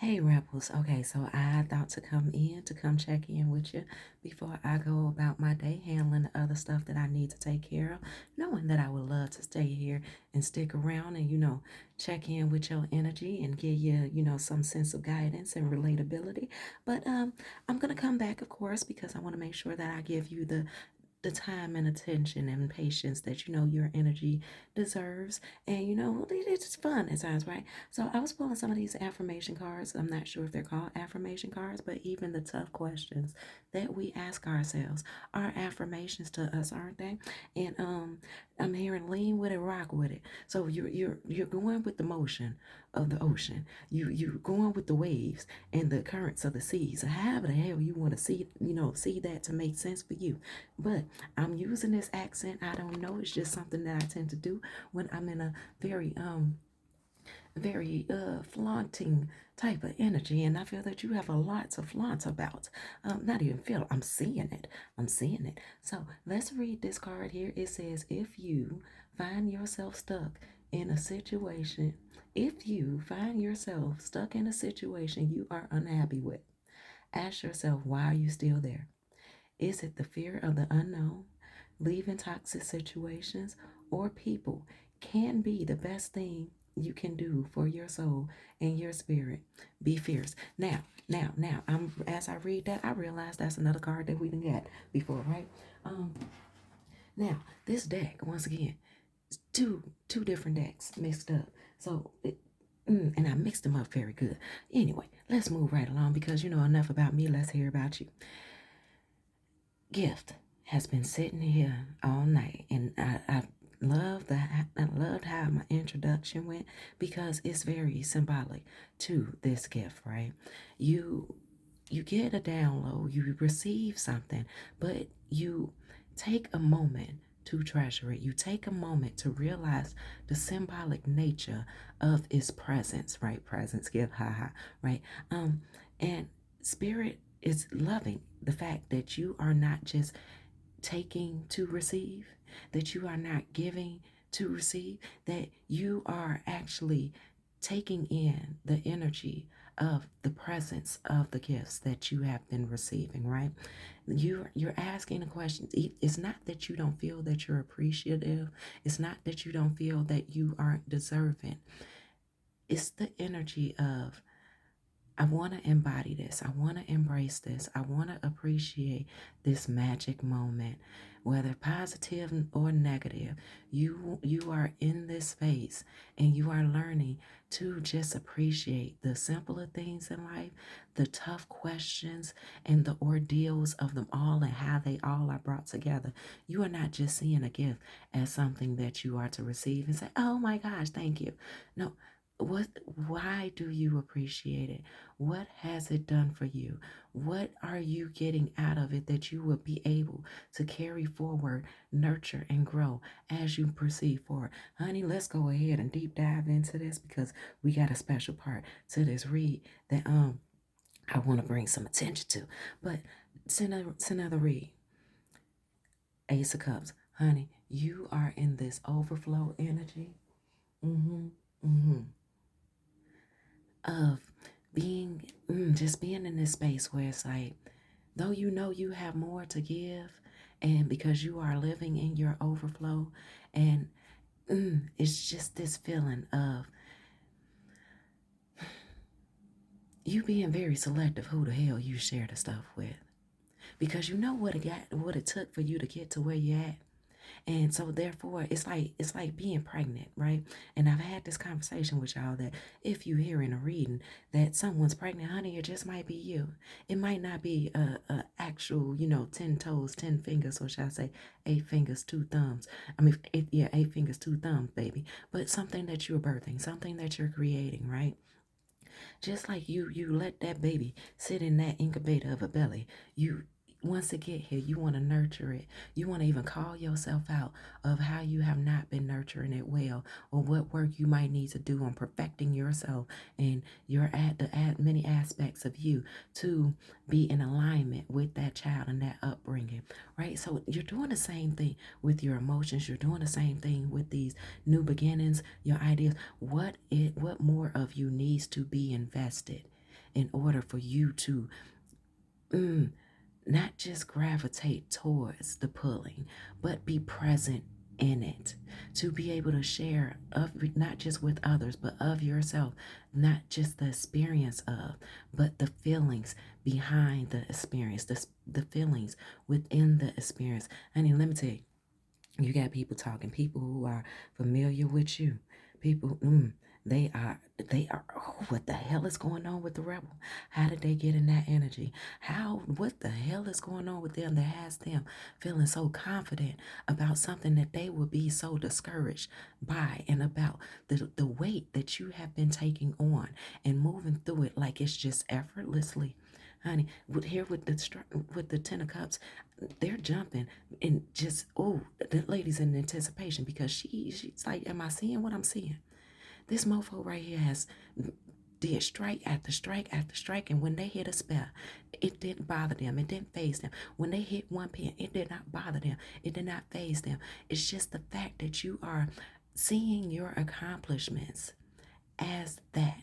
Hey Rebels, okay, so I thought to come check in with you before I go about my day handling the other stuff that I need to take care of, knowing that I would love to stay here and stick around and, check in with your energy and give you, some sense of guidance and relatability. But I'm gonna come back, of course, because I want to make sure that I give you the time and attention and patience that your energy deserves. And it's fun at times, right? So I was pulling some of these affirmation cards. I'm not sure if they're called affirmation cards, but even the tough questions that we ask ourselves are affirmations to us, aren't they? And I'm hearing lean with it, rock with it. So you're going with the motion of the ocean. You're going with the waves and the currents of the seas. So however the hell you want to see that to make sense for you. But I'm using this accent. I don't know. It's just something that I tend to do when I'm in a very flaunting type of energy, and I feel that you have a lot to flaunt about. Not even feel, I'm seeing it. I'm seeing it. So let's read this card here. It says, if you find yourself stuck in a situation, if you find yourself stuck in a situation you are unhappy with, ask yourself, why are you still there? Is it the fear of the unknown, leaving toxic situations, or people can be the best thing you can do for your soul and your spirit? Be fierce. Now, I'm as I read that, I realize that's another card that we didn't get before, right? Um, Now this deck, once again, two different decks mixed up. So and I mixed them up very good. Anyway, let's move right along because enough about me. Let's hear about you. Gift has been sitting here all night, and I loved how my introduction went because it's very symbolic to this gift, right? You you get a download, you receive something, but you take a moment to treasure it. You take a moment to realize the symbolic nature of its presence, right? Presence, gift, haha, right? And spirit is loving the fact that you are not just taking to receive, that you are not giving to receive, that you are actually taking in the energy of the presence of the gifts that you have been receiving, right? You're asking a question. It's not that you don't feel that you're appreciative. It's not that you don't feel that you aren't deserving. It's the energy of, I want to embody this. I want to embrace this. I want to appreciate this magic moment, whether positive or negative. You are in this space and you are learning to just appreciate the simpler things in life, the tough questions and the ordeals of them all and how they all are brought together. You are not just seeing a gift as something that you are to receive and say, "Oh my gosh, thank you." No, what why do you appreciate it? What has it done for you? What are you getting out of it that you will be able to carry forward, nurture, and grow as you proceed forward? Honey, let's go ahead and deep dive into this because we got a special part to this read that I want to bring some attention to. But it's another read. Ace of Cups. Honey, you are in this overflow energy. Mm-hmm. Mm-hmm. Of being just being in this space where it's like, though you know you have more to give, and because you are living in your overflow, and it's just this feeling of you being very selective who the hell you share the stuff with, because you know what it took for you to get to where you're at. And so therefore it's like being pregnant, right? And I've had this conversation with y'all that if you hear in a reading that someone's pregnant, honey, it just might be you. It might not be a actual, 10 toes, 10 fingers, or shall I say 8 fingers, 2 thumbs. I mean, 8 fingers, 2 thumbs, baby. But something that you're birthing, something that you're creating, right? Just like you let that baby sit in that incubator of a belly. You once it get here, you want to nurture it. You want to even call yourself out of how you have not been nurturing it well, or what work you might need to do on perfecting yourself and your many aspects of you to be in alignment with that child and that upbringing, right? So you're doing the same thing with your emotions. You're doing the same thing with these new beginnings, your ideas. What more of you needs to be invested? in order for you to not just gravitate towards the pulling, but be present in it, to be able to share of not just with others, but of yourself, not just the experience of, but the feelings behind the experience, the feelings within the experience. Honey, let me tell you, you got people talking, people who are familiar with you, people, they are, oh, what the hell is going on with the rebel? How did they get in that energy? What the hell is going on with them that has them feeling so confident about something that they will be so discouraged by, and about the weight that you have been taking on and moving through it like it's just effortlessly. Honey, with the 10 of cups, they're jumping and just, oh, the lady's in anticipation because she's like, am I seeing what I'm seeing? This mofo right here has did strike after strike after strike, and when they hit a spell, it didn't bother them. It didn't phase them. When they hit one pin, it did not bother them. It did not phase them. It's just the fact that you are seeing your accomplishments as that.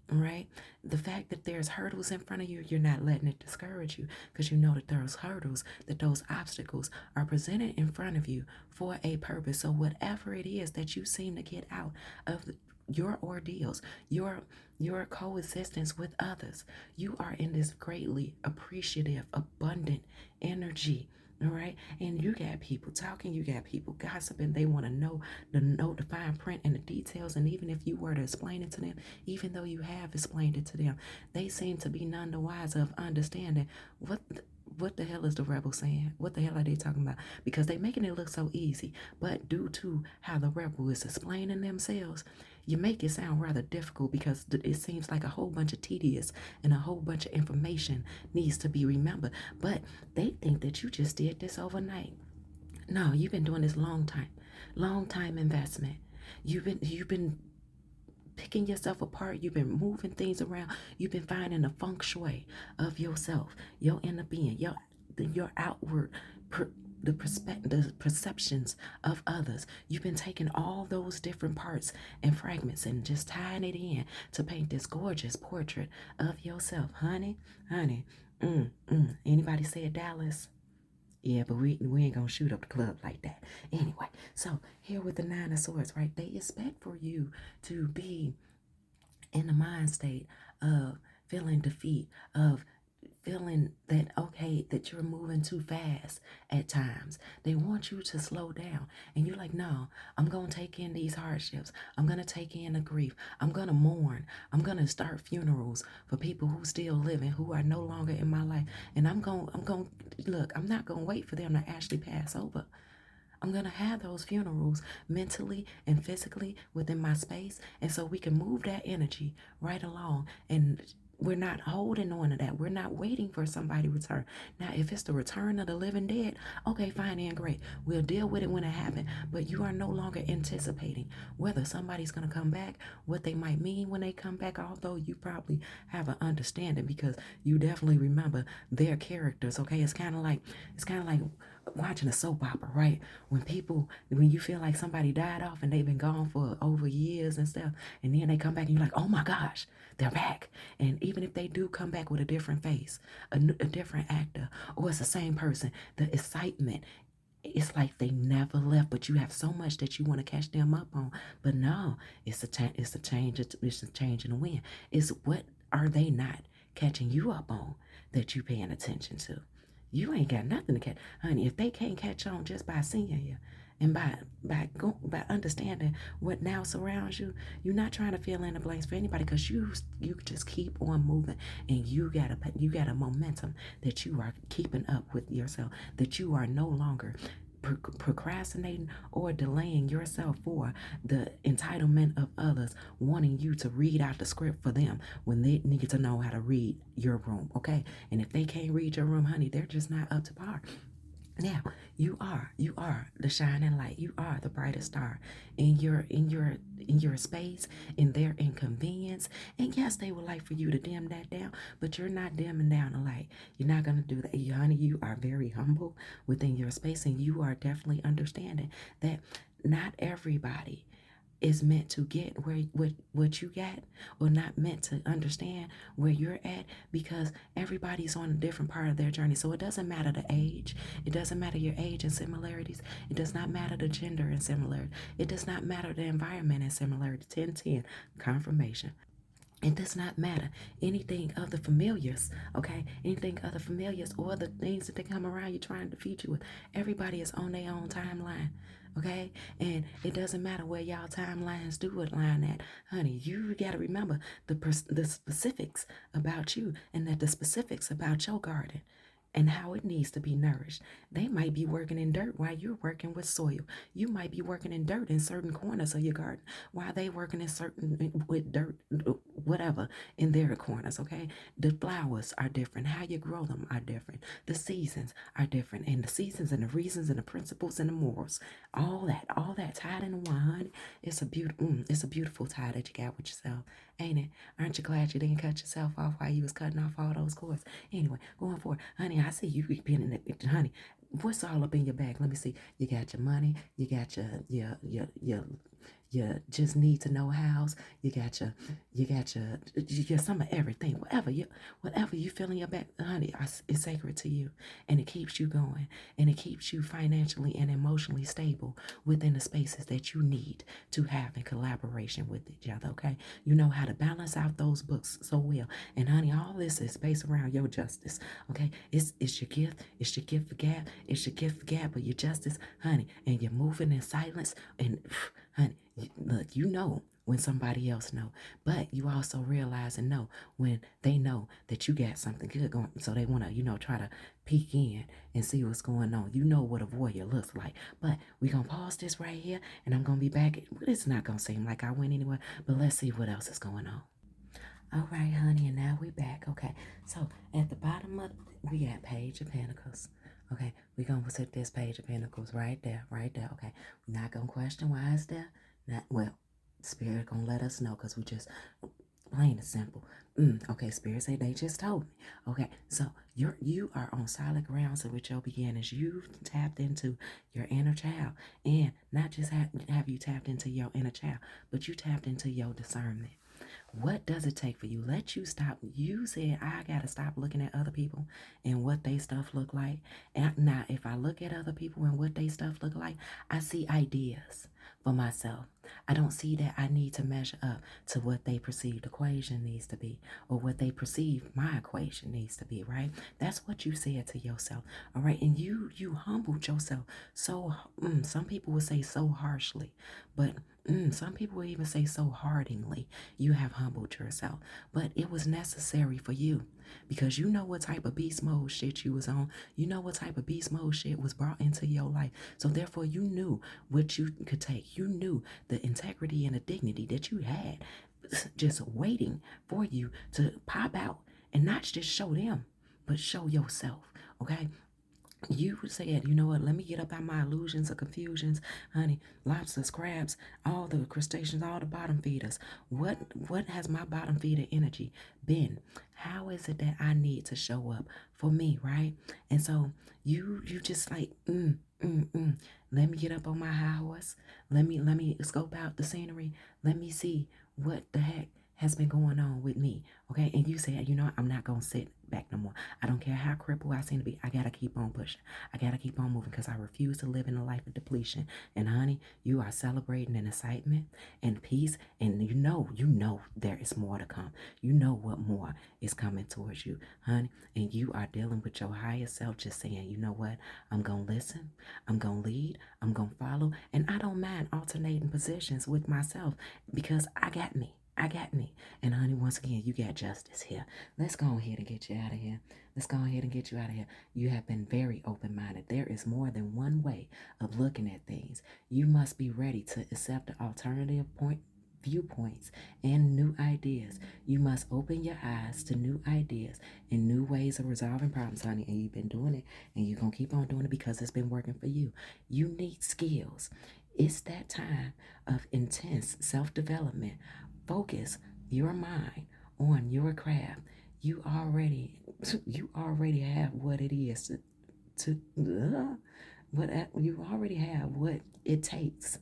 Right? The fact that there's hurdles in front of you, you're not letting it discourage you, because you know that those hurdles, that those obstacles are presented in front of you for a purpose. So whatever it is that you seem to get out of your ordeals, your coexistence with others, you are in this greatly appreciative, abundant energy. All right. And you got people talking, you got people gossiping. They want to know the fine print and the details. And even if you were to explain it to them, even though you have explained it to them, they seem to be none the wiser of understanding what the hell is the rebel saying? What the hell are they talking about? Because they making it look so easy. But due to how the rebel is explaining themselves, you make it sound rather difficult, because it seems like a whole bunch of tedious and a whole bunch of information needs to be remembered. But they think that you just did this overnight. No, you've been doing this long time investment. You've been picking yourself apart. You've been moving things around. You've been finding the feng shui of yourself, your inner being, your outward the perceptions of others. You've been taking all those different parts and fragments and just tying it in to paint this gorgeous portrait of yourself. Honey. Anybody say it, Dallas? Yeah, but we ain't gonna shoot up the club like that. Anyway, so here with the 9 of Swords, right? They expect for you to be in the mind state of feeling defeat, of feeling that, okay, that you're moving too fast at times. They want you to slow down. And you're like, no, I'm going to take in these hardships. I'm going to take in the grief. I'm going to mourn. I'm going to start funerals for people who still living, who are no longer in my life. And look, I'm not going to wait for them to actually pass over. I'm going to have those funerals mentally and physically within my space. And so we can move that energy right along. And we're not holding on to that. We're not waiting for somebody to return. Now, if it's the return of the living dead, okay, fine and great. We'll deal with it when it happens. But you are no longer anticipating whether somebody's going to come back, what they might mean when they come back, although you probably have an understanding because you definitely remember their characters, okay? It's kind of like watching a soap opera, right? When you feel like somebody died off and they've been gone for over years and stuff, and then they come back and you're like, oh my gosh, they're back. And even if they do come back with a different face, a different actor, or it's the same person, the excitement, it's like they never left, but you have so much that you want to catch them up on. But no, it's a change. It's a change in the wind. It's what are they not catching you up on that you paying attention to? You ain't got nothing to catch, honey. If they can't catch on just by seeing you, and by understanding what now surrounds you, you're not trying to fill in the blanks for anybody, because you just keep on moving, and you got a momentum that you are keeping up with yourself, that you are no longer procrastinating or delaying yourself for the entitlement of others wanting you to read out the script for them when they need to know how to read your room, okay? And if they can't read your room, honey, they're just not up to par. Now, you are the shining light. You are the brightest star in your space, in their inconvenience. And yes, they would like for you to dim that down, but you're not dimming down the light. You're not gonna do that. Honey, you are very humble within your space, and you are definitely understanding that not everybody is meant to get where what you got, or not meant to understand where you're at, because everybody's on a different part of their journey. So it doesn't matter the age, it doesn't matter your age and similarities, it does not matter the gender and similarity, it does not matter the environment and similarity. 1010 confirmation. It does not matter anything of the familiars, okay? Anything of the familiars or the things that they come around you trying to defeat you with. Everybody is on their own timeline, okay? And it doesn't matter where y'all timelines do it line at, honey. You got to remember the specifics about you, and that the specifics about your garden and how it needs to be nourished. They might be working in dirt while you're working with soil. You might be working in dirt in certain corners of your garden while they working in certain with dirt, whatever, in their corners, okay? The flowers are different. How you grow them are different. The seasons are different. And the seasons and the reasons and the principles and the morals, all that tied in one, honey. It's a beautiful tie that you got with yourself, ain't it? Aren't you glad you didn't cut yourself off while you was cutting off all those cords? Anyway, going forward, honey, I see you being in it, honey. What's all up in your bag? Let me see. You got your money. You got your just need to know house. You got your some of everything. Whatever you feel in your back, honey, it's sacred to you, and it keeps you going, and it keeps you financially and emotionally stable within the spaces that you need to have in collaboration with each other. Okay, you know how to balance out those books so well, and honey, all this is based around your justice. Okay, it's your gift. It's your gift for gab. It's your gift for gab, but your justice, honey, and you're moving in silence, and honey, look, you know when somebody else know, but you also realize and know when they know that you got something good going, so they want to, try to peek in and see what's going on. You know what a warrior looks like. But we're gonna pause this right here, and I'm gonna be back. It's not gonna seem like I went anywhere, but let's see what else is going on. All right, honey, and now we back. Okay, so at the bottom of we got Page of Pentacles. Okay, we're gonna put this Page of Pentacles right there, right there. Okay, we're not gonna question why it's there. Not well, Spirit gonna let us know, because we just plain and simple. Okay, Spirit say they just told me. Okay, so you are on solid ground. So with your beginnings, you've tapped into your inner child, and not just have you tapped into your inner child, but you tapped into your discernment. What does it take for you? Let you stop. You said, I got to stop looking at other people and what they stuff look like. And now, if I look at other people and what they stuff look like, I see ideas for myself. I don't see that I need to measure up to what they perceived equation needs to be, or what they perceive my equation needs to be, right? That's what you said to yourself, all right? And you humbled yourself. So some people would say so harshly, but some people would even say so hardingly. You have humbled yourself, but it was necessary for you, because you know what type of beast mode shit you was on. You know what type of beast mode shit was brought into your life. So therefore, you knew what you could take. You knew the integrity and the dignity that you had, just waiting for you to pop out, and not just show them, but show yourself. Okay, you said, you know what, let me get up out my illusions or confusions, honey. Lobsters, crabs, all the crustaceans, all the bottom feeders. What has my bottom feeder energy been? How is it that I need to show up for me, right? And so you just like, let me get up on my high horse. Let me scope out the scenery. Let me see what the heck has been going on with me. Okay. And you said, I'm not gonna sit back no more. I don't care how crippled I seem to be. I gotta keep on pushing. I gotta keep on moving, because I refuse to live in a life of depletion. And honey, you are celebrating an excitement and peace. And you know there is more to come. You know what more is coming towards you, honey. And you are dealing with your higher self, just saying, you know what? I'm gonna listen. I'm gonna lead. I'm gonna follow. And I don't mind alternating positions with myself, because I got me. I got me. And honey, once again, you got justice here. Let's go ahead and get you out of here. Let's go ahead and get you out of here. You have been very open-minded. There is more than one way of looking at things. You must be ready to accept the alternative viewpoints and new ideas. You must open your eyes to new ideas and new ways of resolving problems, honey. And you've been doing it, and you're going to keep on doing it, because it's been working for you. You need skills. It's that time of intense self-development. Focus your mind on your craft. You already have what it is what you already have what it takes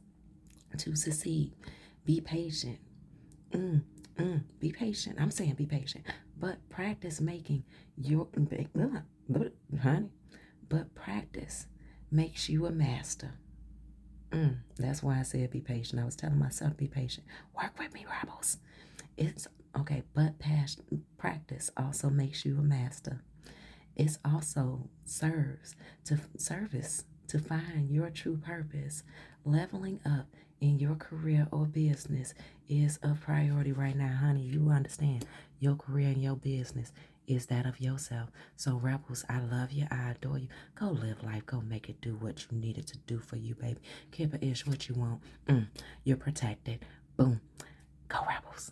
to succeed. Be patient. Be patient. I'm saying be patient. But practice making your, honey, but practice makes you a master. That's why I said be patient. I was telling myself be patient. Work with me, rebels. It's okay, but past practice also makes you a master. It's also service to find your true purpose. Leveling up in your career or business is a priority right now, honey. You understand your career and your business is that of yourself. So, rebels, I love you. I adore you. Go live life. Go make it do what you needed to do for you, baby. Keep it ish what you want. You're protected. Boom. Go, rebels.